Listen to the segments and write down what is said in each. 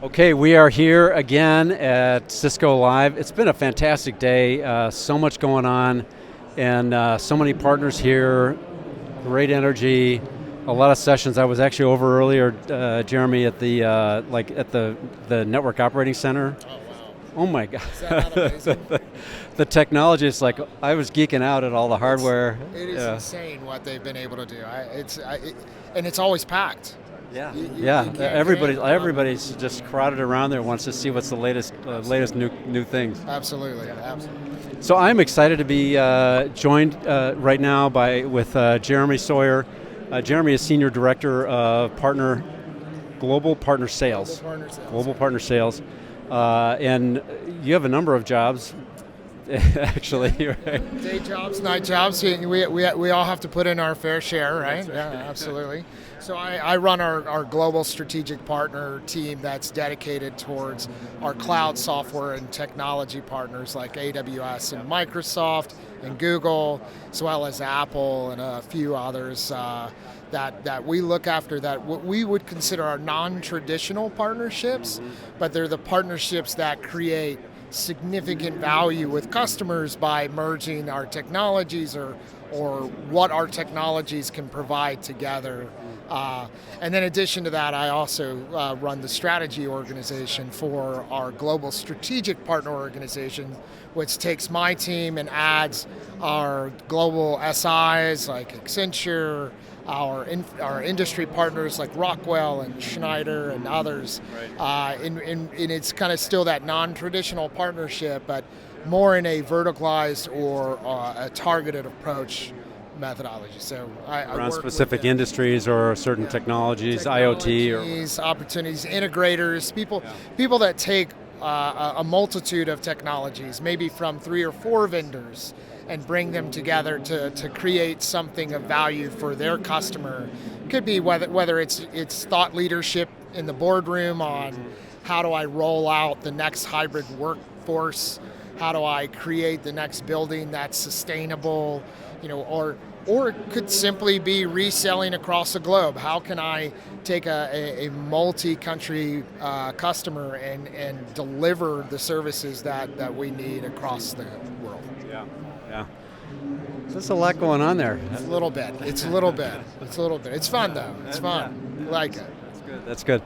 Okay, we are here again at Cisco Live. It's been a fantastic day, so much going on, and so many partners here, great energy, a lot of sessions. I was actually over earlier, Jeremy, at the the network operating center. Oh, wow. Oh my God. Is that not amazing? The technology is like, I was geeking out at all the hardware. It is Yeah. insane what they've been able to do. And it's always packed. Yeah, You yeah. can't Everybody's just crowded around there, wants to see what's the latest new things. Absolutely, absolutely. So I'm excited to be joined right now with Jeremy Sawyer. Jeremy is Senior Director of Global Partner Sales. Global Partner Sales. And you have a number of jobs, actually. Right? Day jobs, night jobs. We all have to put in our fair share, right? Yeah, absolutely. So I run our global strategic partner team that's dedicated towards our cloud software and technology partners like AWS and Microsoft and Google, as well as Apple and a few others that we look after, that what we would consider our non-traditional partnerships, but they're the partnerships that create significant value with customers by merging our technologies or what our technologies can provide together. And then in addition to that, I also run the strategy organization for our global strategic partner organization, which takes my team and adds our global SIs like Accenture, our industry partners like Rockwell and Schneider and others. Right. And it's kind of still that non-traditional partnership, but more in a verticalized or a targeted approach methodology. So I Around work specific with industries or certain technologies, IoT, or opportunities, integrators, people that take a multitude of technologies, maybe from 3 or 4 vendors, and bring them together to create something of value for their customer. Could be whether it's thought leadership in the boardroom on how do I roll out the next hybrid workforce, how do I create the next building that's sustainable, or it could simply be reselling across the globe. How can I take a multi-country customer and deliver the services that we need across the world? yeah, yeah. So there's a lot going on there. It's a little bit. It's fun though. It's fun. I like it. That's good. That's good.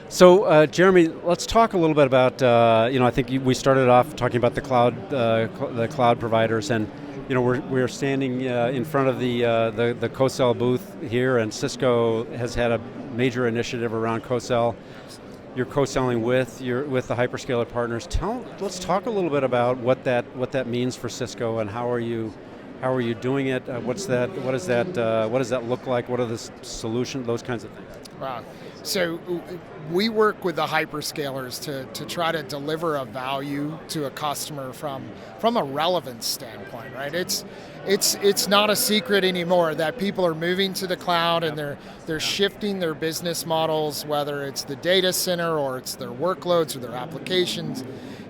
So, Jeremy, let's talk a little bit about. I think we started off talking about the cloud providers, and we're standing in front of the co-sell booth here, and Cisco has had a major initiative around co-sell. You're co-selling with the hyperscaler partners. Let's talk a little bit about what that means for Cisco, and how are you doing it? What does that look like? What are the solutions? Those kinds of things. Wow. So we work with the hyperscalers to try to deliver a value to a customer from a relevance standpoint, right? It's not a secret anymore that people are moving to the cloud, and they're shifting their business models, whether it's the data center or it's their workloads or their applications,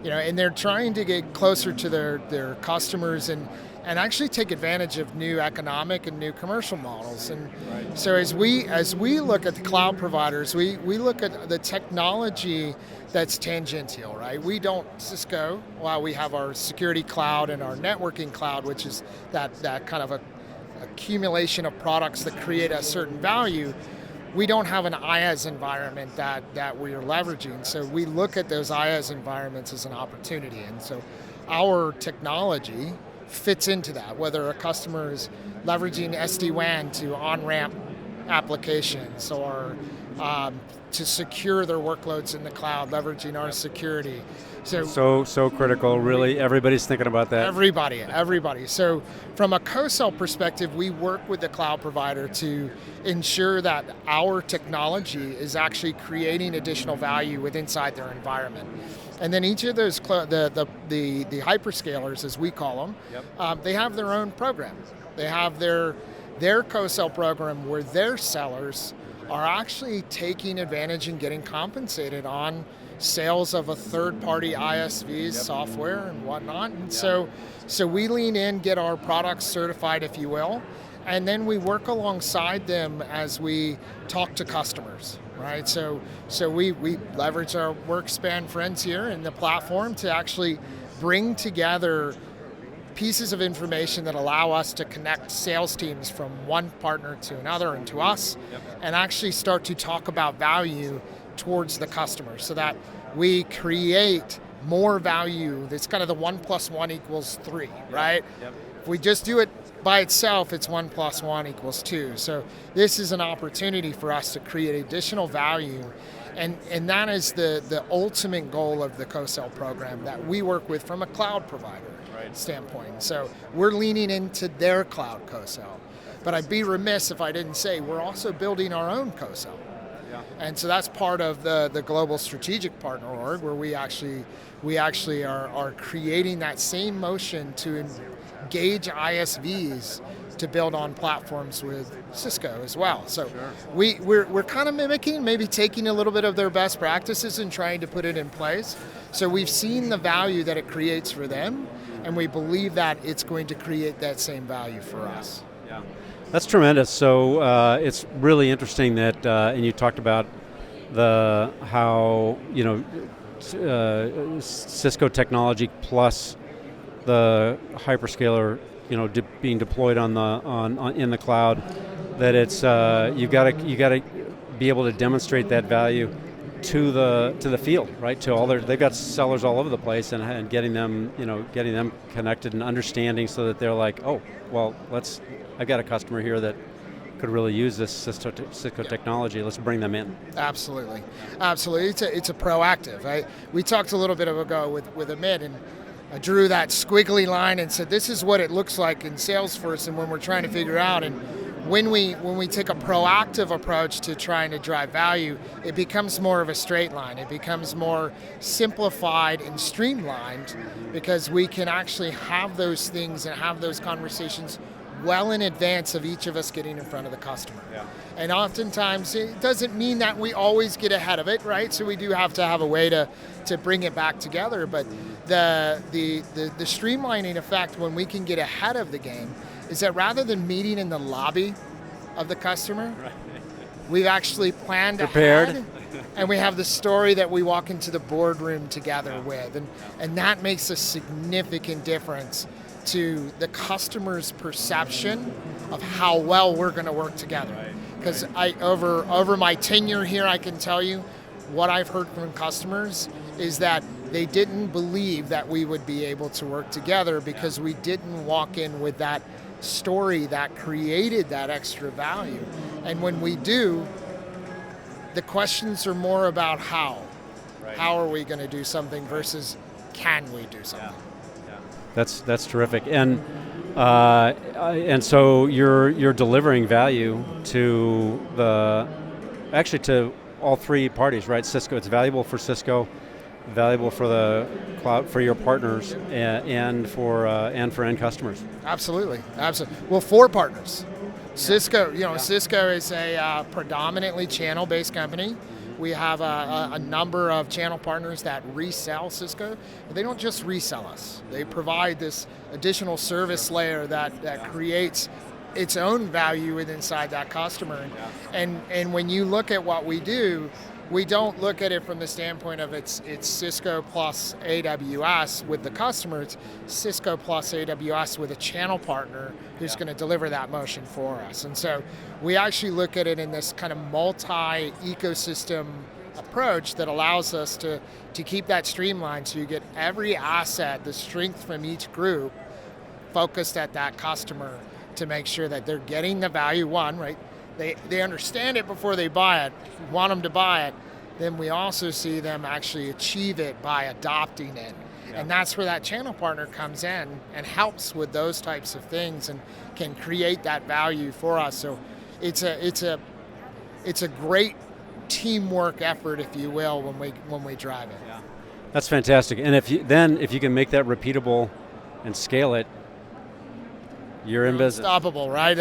and they're trying to get closer to their customers and actually take advantage of new economic and new commercial models. And so as we look at the cloud providers, we look at the technology that's tangential, right? We don't, Cisco, while we have our security cloud and our networking cloud, which is that kind of a accumulation of products that create a certain value, we don't have an IaaS environment that we are leveraging. So we look at those IaaS environments as an opportunity. And so our technology fits into that, whether a customer is leveraging SD-WAN to on-ramp applications, or to secure their workloads in the cloud, leveraging our security. So critical, really. Everybody's thinking about that. Everybody. So from a co-sell perspective, we work with the cloud provider to ensure that our technology is actually creating additional value inside their environment. And then each of those, the hyperscalers, as we call them, they have their own program. They have their co-sell program where their sellers are actually taking advantage and getting compensated on sales of a third-party ISV's software and whatnot. And so we lean in, get our products certified, if you will, And then we work alongside them as we talk to customers, right? So we leverage our WorkSpan friends here in the platform to actually bring together pieces of information that allow us to connect sales teams from one partner to another and to us, and actually start to talk about value towards the customer so that we create more value. That's kind of the 1 + 1 = 3, right? If we just do it by itself, it's 1 + 1 = 2. So this is an opportunity for us to create additional value, and that is the ultimate goal of the co-sell program that we work with from a cloud provider standpoint. So we're leaning into their cloud co-sell. But I'd be remiss if I didn't say we're also building our own co-sell. And so that's part of the Global Strategic Partner Org, where we actually are creating that same motion to engage ISVs to build on platforms with Cisco as well. So we're kind of mimicking, maybe taking a little bit of their best practices and trying to put it in place. So we've seen the value that it creates for them, and we believe that it's going to create that same value for us. Yeah. That's tremendous. So it's really interesting that, and you talked about how Cisco technology plus the hyperscaler, being deployed in the cloud. That it's you got to be able to demonstrate that value to the field, right? They've got sellers all over the place, and getting them connected and understanding, so that they're like, oh, well, I've got a customer here that could really use this Cisco technology. Let's bring them in. Absolutely. It's a proactive, right? We talked a little bit ago with Amit, and I drew that squiggly line and said, this is what it looks like in Salesforce, and when we're trying to figure out, and when we take a proactive approach to trying to drive value, it becomes more of a straight line. It becomes more simplified and streamlined, because we can actually have those things and have those conversations well in advance of each of us getting in front of the customer. Yeah. And oftentimes it doesn't mean that we always get ahead of it, right? So we do have to have a way to bring it back together. But the streamlining effect, when we can get ahead of the game, is that rather than meeting in the lobby of the customer, we've actually planned ahead, and we have the story that we walk into the boardroom together with, and that makes a significant difference to the customer's perception of how well we're going to work together. Because over my tenure here, I can tell you what I've heard from customers is that they didn't believe that we would be able to work together, because we didn't walk in with that story that created that extra value. And when we do, the questions are more about how. How are we going to do something versus can we do something? That's terrific, and so you're delivering value to all three parties, right? Cisco, it's valuable for Cisco, valuable for the cloud, for your partners, and for end customers. Absolutely. Well, for partners, Cisco. Cisco is a predominantly channel-based company. We have a number of channel partners that resell Cisco, but they don't just resell us. They provide this additional service layer that creates its own value inside that customer. And when you look at what we do, we don't look at it from the standpoint of it's Cisco plus AWS with the customer. It's Cisco plus AWS with a channel partner who's going to deliver that motion for us. And so we actually look at it in this kind of multi-ecosystem approach that allows us to keep that streamlined, so you get every asset, the strength from each group, focused at that customer to make sure that they're getting the value, right? They understand it before they buy it. We want them to buy it. Then we also see them actually achieve it by adopting it. Yeah. And that's where that channel partner comes in and helps with those types of things and can create that value for us. So it's a great teamwork effort, if you will, when we drive it. Yeah. That's fantastic. And if you can make that repeatable and scale it, you're in business. Unstoppable, right?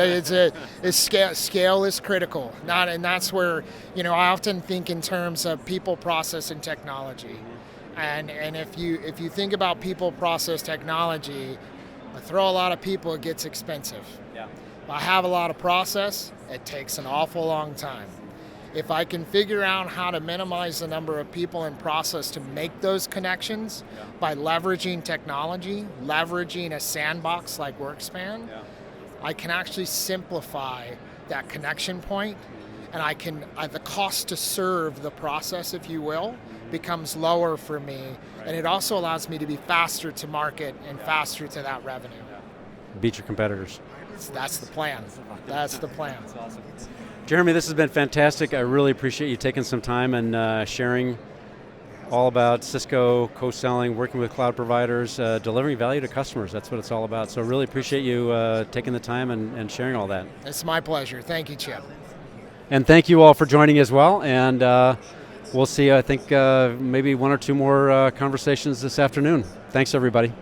Scale is critical. And that's where, I often think in terms of people, process, and technology. And if you think about people, process, technology, throw a lot of people, it gets expensive. Yeah. If I have a lot of process, it takes an awful long time. If I can figure out how to minimize the number of people in process to make those connections by leveraging technology, leveraging a sandbox like WorkSpan, I can actually simplify that connection point, and I can the cost to serve the process, if you will, becomes lower for me, and it also allows me to be faster to market and faster to that revenue. Beat your competitors. That's the plan. That's the plan. That's awesome. Jeremy, this has been fantastic. I really appreciate you taking some time and sharing all about Cisco, co-selling, working with cloud providers, delivering value to customers. That's what it's all about. So really appreciate you taking the time and sharing all that. It's my pleasure. Thank you, Chip. And thank you all for joining as well. And we'll see, I think, maybe one or two more conversations this afternoon. Thanks, everybody.